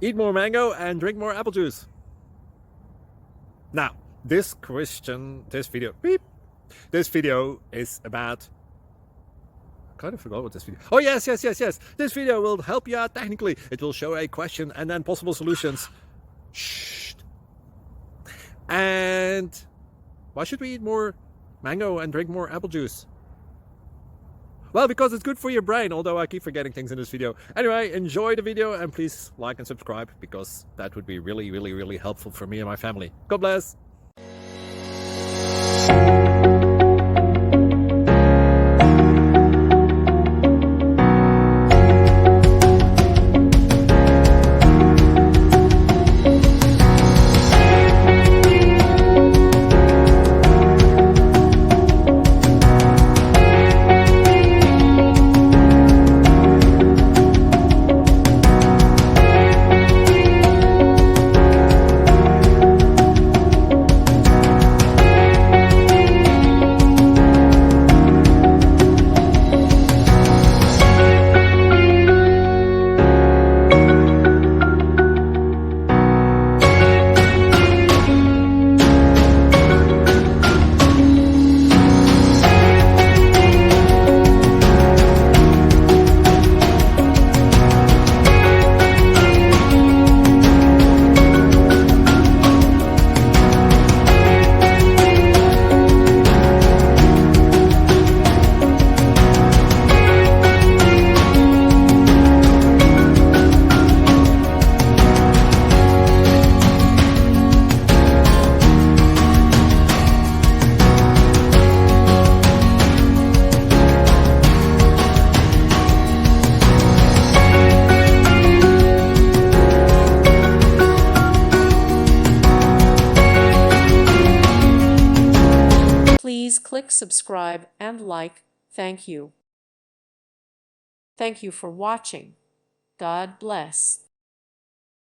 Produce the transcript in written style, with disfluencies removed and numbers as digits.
eat more mango and drink more apple juice. Now, this video is about, I kind of forgot what this video. Oh yes. This video will help you out technically. It will show a question and then possible solutions. Shh. And why should we eat more mango and drink more apple juice? Well, because it's good for your brain, although I keep forgetting things in this video. Anyway, enjoy the video and please like and subscribe, because that would be really helpful for me and my family. God bless! Please click subscribe and like. Thank you. Thank you for watching. God bless.